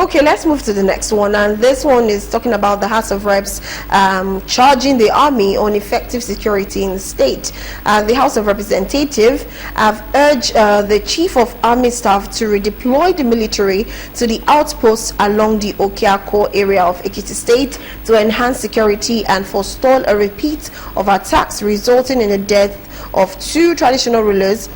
Okay, let's move to the next one, and this one is talking about the House of Reps charging the army on effective security in the state. The House of Representatives have urged the Chief of Army Staff to redeploy the military to the outposts along the Okeako area of Ekiti State to enhance security and forestall a repeat of attacks resulting in the death of 2 traditional rulers,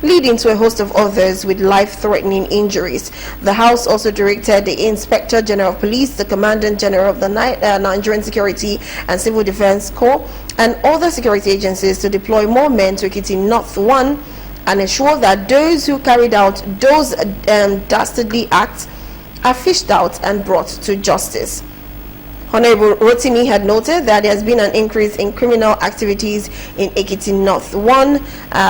leading to a host of others with life-threatening injuries. The House also directed the Inspector General of Police, the Commandant General of the Nigerian Security and Civil Defense Corps, and other security agencies to deploy more men to Ekiti North 1 and ensure that those who carried out those dastardly acts are fished out and brought to justice. Honorable Rotimi had noted that there has been an increase in criminal activities in Ekiti North 1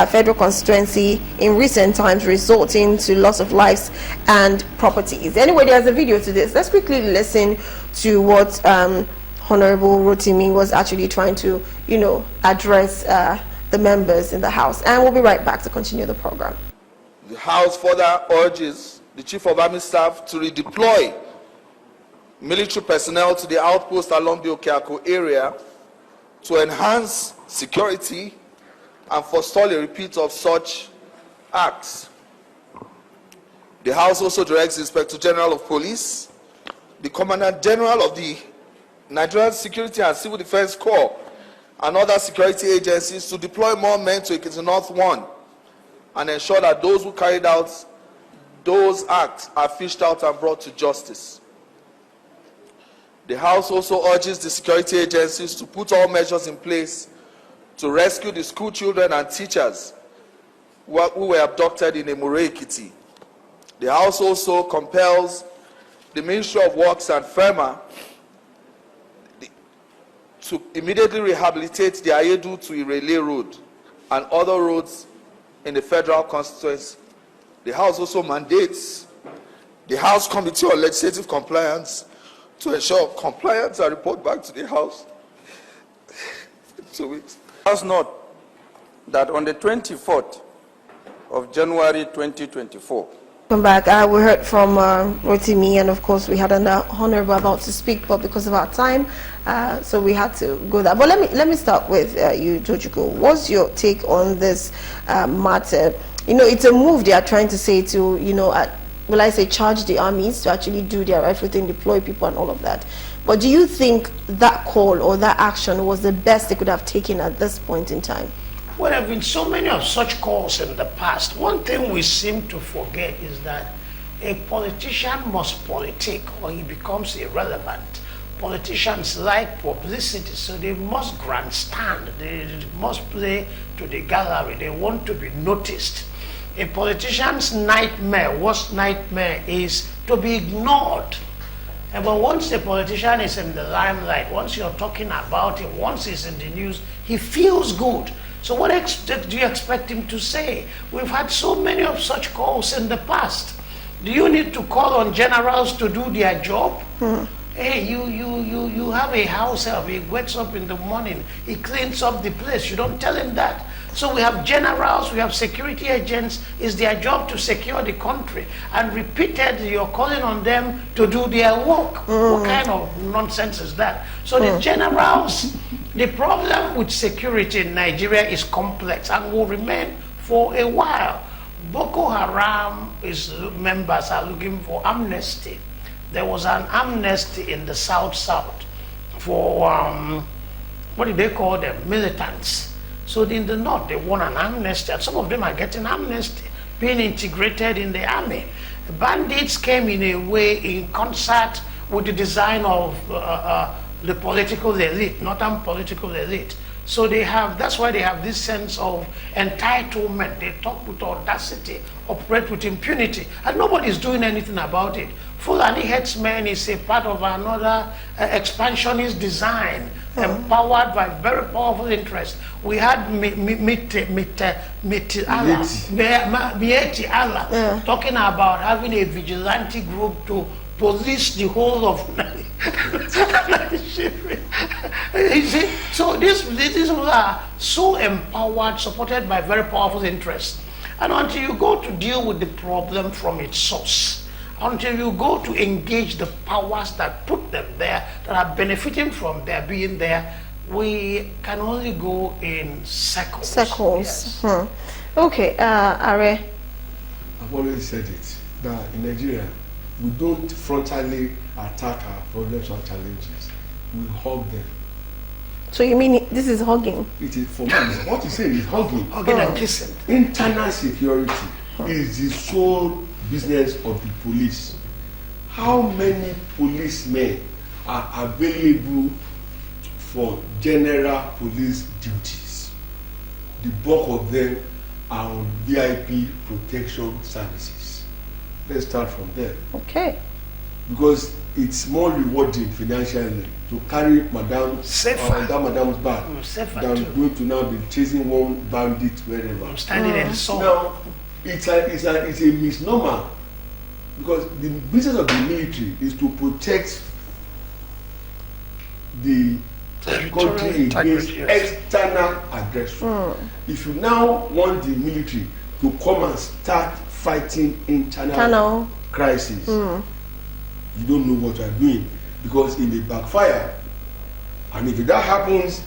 federal constituency in recent times, resulting to loss of lives and properties. Anyway, there's a video to this. Let's quickly listen to what Honorable Rotimi was actually trying to, address the members in the House. And we'll be right back to continue the program. The House further urges the Chief of Army Staff to redeploy military personnel to the outpost along the Okeako area to enhance security and forestall a repeat of such acts. The House also directs the Inspector General of Police, the Commandant General of the Nigerian Security and Civil Defense Corps, and other security agencies to deploy more men to Ekiti North 1 and ensure that those who carried out those acts are fished out and brought to justice. The House also urges the security agencies to put all measures in place to rescue the school children and teachers who were abducted in Emure Ekiti. The House also compels the Ministry of Works and FEMA to immediately rehabilitate the Ayedu to Irele Road and other roads in the federal constituency. The House also mandates the House Committee on Legislative Compliance to ensure compliance and report back to the House in 2 weeks. House note that on the 24th of January 2024. Come back. We heard from Rotimi, and of course we had an honorable about to speak, but because of our time, so we had to go there. But let me start with you, Tochukwu. What's your take on this matter? It's a move they are trying to say to, will I say, charge the armies to actually do their everything, deploy people and all of that. But do you think that call or that action was the best they could have taken at this point in time? Well, there have been so many of such calls in the past. One thing we seem to forget is that a politician must politic or he becomes irrelevant. Politicians like publicity, so they must grandstand, they must play to the gallery, they want to be noticed. A politician's nightmare, worst nightmare, is to be ignored. But once the politician is in the limelight, once you're talking about him, once he's in the news, he feels good. So what do you expect him to say? We've had so many of such calls in the past. Do you need to call on generals to do their job? Hey, you have a house help, he wakes up in the morning, he cleans up the place, you don't tell him that. So we have generals, we have security agents, it's their job to secure the country. And repeatedly you're calling on them to do their work. What kind of nonsense is that? So the generals, the problem with security in Nigeria is complex and will remain for a while. Boko Haram members are looking for amnesty. There was an amnesty in the South for, what do they call them, militants. So in the North, they want an amnesty, and some of them are getting amnesty, being integrated in the army. The bandits came in a way in concert with the design of the political elite, northern political elite. So that's why they have this sense of entitlement. They talk with audacity, operate with impunity, and nobody's doing anything about it. Fulani headsmen is a part of another expansionist design, empowered by very powerful interests. We had Mieti Allah talking about having a vigilante group to police the whole of Nigeria. You see? So these are so empowered, supported by very powerful interests. And until you go to deal with the problem from its source, until you go to engage the powers that put them there, that are benefiting from their being there, we can only go in circles. Circles. Yes. Okay, Are. I've always said it, that in Nigeria, we don't frontally attack our problems or challenges. We hug them. So you mean this is hugging? It is, for me, what you say is hugging. Hugging and kissing. Internal security is the sole business of the police. How many policemen are available for general police duties? The bulk of them are on VIP protection services. Let's start from there. Okay. Because it's more rewarding financially to carry madam's bag Safer than too. going to now be chasing one bandit wherever. I'm standing in the sun. Now, it's a misnomer, because the business of the military is to protect the Territorial country against integrity, yes. external aggression. If you now want the military to come and start fighting internal crisis, you don't know what you are doing, because it may backfire. And if that happens,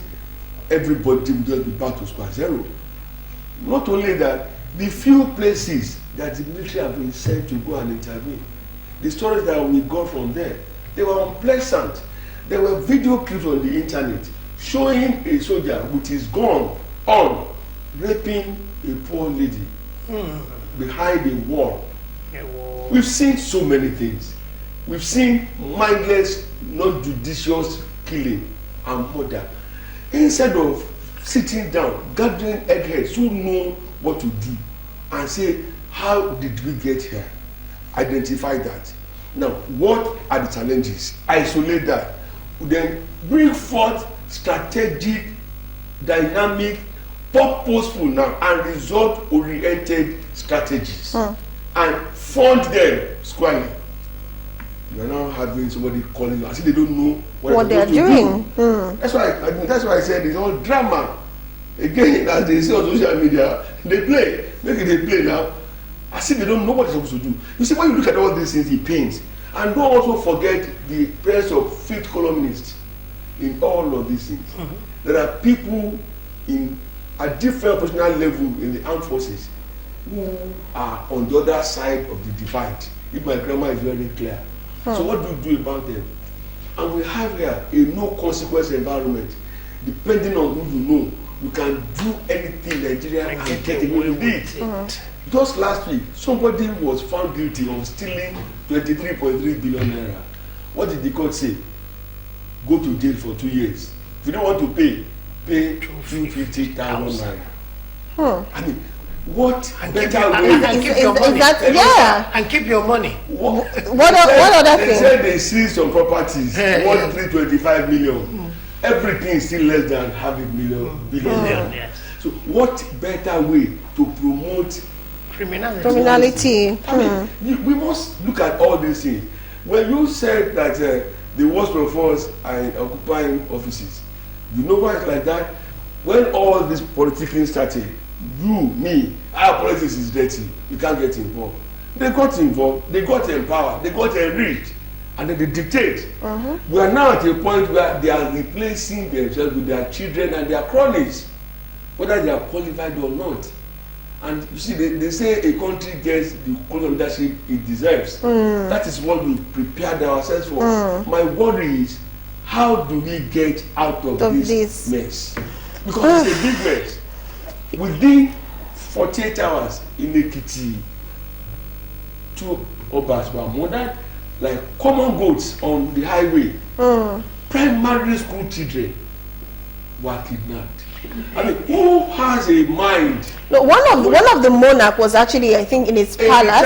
everybody will just be back to square zero. Not only that, the few places that the military have been sent to go and intervene, the stories that we got from there, they were unpleasant. There were video clips on the internet showing a soldier with his gun on raping a poor lady behind a wall. We've seen so many things. We've seen mindless, non-judicious killing and murder. Instead of sitting down, gathering eggheads who know what to do and say, how did we get here? Identify that. Now, what are the challenges? Isolate that. Then bring forth strategic, dynamic, purposeful now, and result-oriented strategies. And fund them squarely. You are now having somebody calling you as if they don't know What they are doing. That's why I said it's all drama. Again, as they say on social media, they play. Maybe they play now as if they don't know what they're supposed to do. You see, when you look at all these things, it pains. And don't also forget the presence of fifth columnists in all of these things. There are people at different professional level in the armed forces who are on the other side of the divide. If my grammar is very clear. So what do you do about them? And we have here a no consequence environment. Depending on who you know, you can do anything in Nigeria and get away with it. Just last week, somebody was found guilty of stealing 23.3 billion naira. What did the court say? Go to jail for 2 years. If you don't want to pay 250,000 naira. I mean, what better way? And keep your money. And keep your money. What other They thing? said they seized some properties worth 325 million. Everything is still less than half a billion. Yes. So what better way to promote Criminality. I mean, we must look at all these things. When you said that the worst of us are in occupying offices, you know why it's like that? When all this politicking started, our politics is dirty, you can't get involved. They got involved, they got empowered, they got enriched, and then they dictate. We are now at a point where they are replacing themselves with their children and their cronies, whether they are qualified or not. And you see, they say a country gets the quality of leadership it deserves. That is what we prepared ourselves for. My worry is, how do we get out of this mess? Because it's a big mess. Within 48 hours in Ekiti, 2 Obas were murdered like common goats on the highway. Primary school children were kidnapped. I mean, who has a mind? No, one of the monarch was actually, I think, in his palace.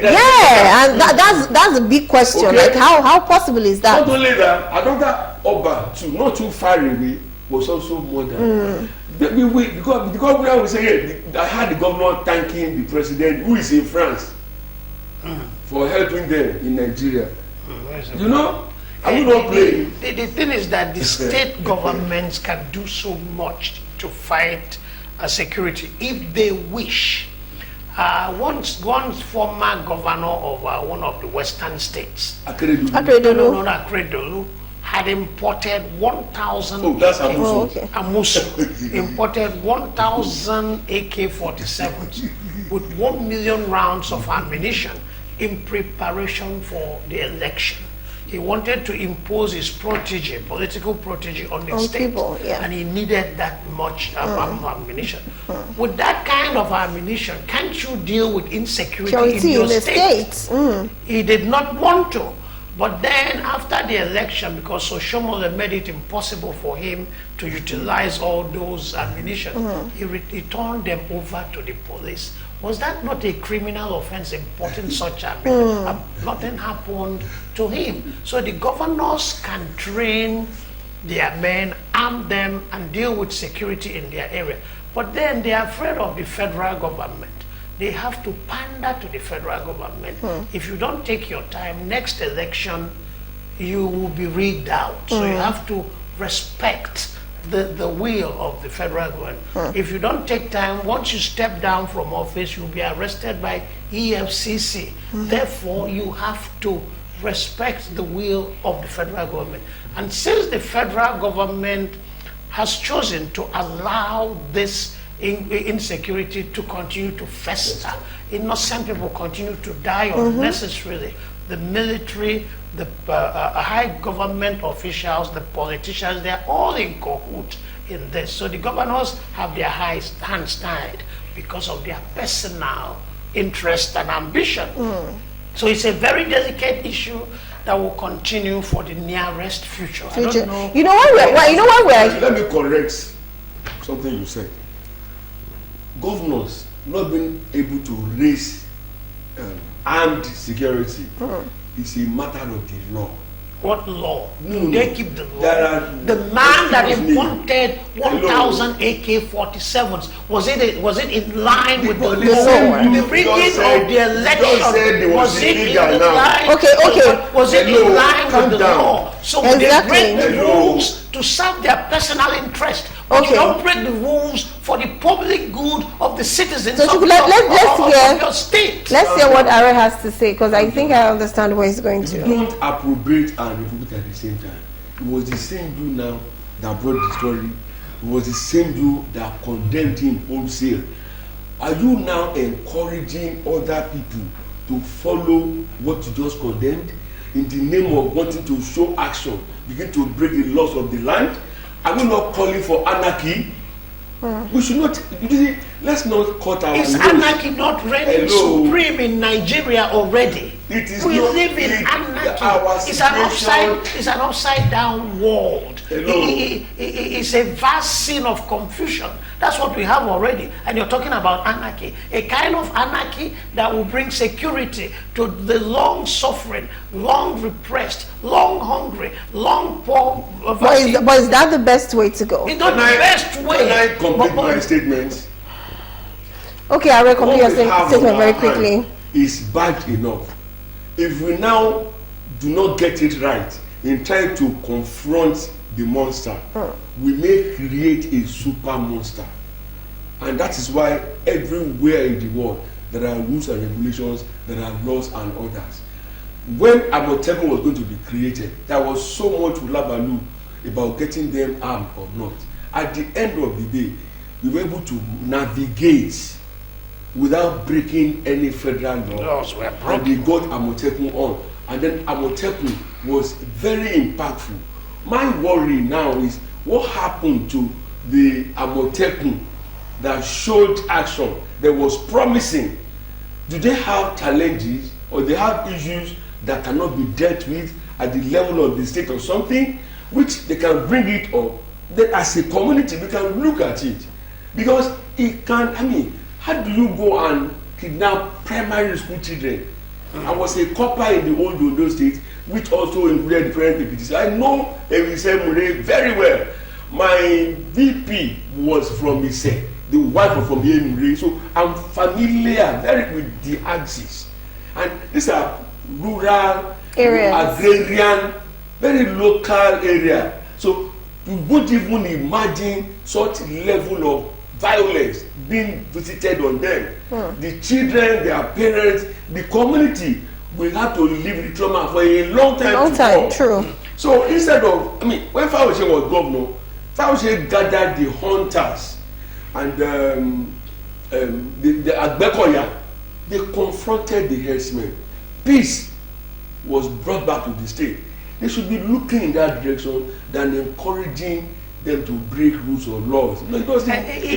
Yeah, and that's a big question. Okay. Like, how possible is that? Not only that, another Oba, not too far away, was also murdered. Because we say, I had the governor thanking the president, who is in France, for helping them in Nigeria. You know? Are you not playing? The thing is that the state governments can do so much to fight security if they wish. one former governor of one of the western states, Akeredolu. no, Akeredolu, had imported 1,000. Oh, that's Amusu. okay. Amusu imported 1,000 AK-47s with 1 million rounds of ammunition in preparation for the election. He wanted to impose his protege, political protege, on the state, people, yeah. and he needed that much ammunition. With that kind of ammunition, can't you deal with insecurity in your the state? states. He did not want to. But then after the election, because Soshomole made it impossible for him to utilize all those ammunition, he turned them over to the police. Was that not a criminal offense importing such ammunition? Nothing happened to him. So the governors can train their men, arm them, and deal with security in their area. But then they are afraid of the federal government. They have to pander to the federal government. If you don't take your time, next election, you will be rigged out. So you have to respect the will of the federal government. If you don't take time, once you step down from office, you'll be arrested by EFCC. Therefore, you have to respect the will of the federal government. And since the federal government has chosen to allow this insecurity to continue to fester, innocent people continue to die unnecessarily, the military, the high government officials, the politicians, they're all in cahoot in this. So the governors have their hands tied because of their personal interest and ambition. So it's a very delicate issue that will continue for the nearest future. I don't know. You know why we're Let me correct something you said. Governors not being able to raise armed security is a matter of the law. What law? No, They keep the law. The man that imported 1,000 AK-47s, was it in line with the law? The rigging of the election, was it in line? Okay. Was it in line with the law? So they Exactly. break the rules to serve their personal interest. But you don't break the rules for the public good of the citizens So of your state. Let's hear what Are has to say, because I think I understand where he's going You to. don't appropriate and republic at the same time. It was the same Jew now that brought the story. It was the same Jew that condemned him wholesale. Are you now encouraging other people to follow what you just condemned in the name of wanting to show action, begin to break the laws of the land? Are we not calling for anarchy? We should not. Let's not cut our Is nose. anarchy not reigning supreme in Nigeria already? It is We not live in anarchy. It's an upside down world. It's a vast scene of confusion. That's what we have already. And you're talking about anarchy. A kind of anarchy that will bring security to the long suffering, long repressed, long hungry, long poor. But is that the best way to go? It's not the best way. Can I complete my statement? Okay, I will complete your What we have statement on very our quickly. hand is bad enough. If we now do not get it right in trying to confront the monster, we may create a super monster. And that is why everywhere in the world there are rules and regulations, there are laws and orders. When Amotekun was going to be created, there was so much hulabaloo about getting them armed or not. At the end of the day, we were able to navigate without breaking any federal law. Laws were And broken. they got Amotekun on. And then Amotekun was very impactful. My worry now is what happened to the Amotekun that showed action, that was promising. Do they have challenges or they have issues that cannot be dealt with at the level of the state or something, which they can bring it up? Then as a community, we can look at it. Because it can, how do you go and kidnap primary school children? I was a copper in the old Ondo state, which also included the parent PPTs. I know Ise Mure very well. My VP was from Ise, the wife was from Mure, so I'm familiar very with the axis. And these are rural, Areas. agrarian, very local area. So you won't even imagine such level of violence being visited on them. The children, their parents, the community will have to live the trauma for a long time. Long time, true. So instead of, I mean, when Fawoshe was governor, Fawoshe gathered the hunters and the Agbekoya. They confronted the herdsmen. Peace was brought back to the state. They should be looking in that direction than encouraging them to break rules or laws. No, it doesn't. Okay.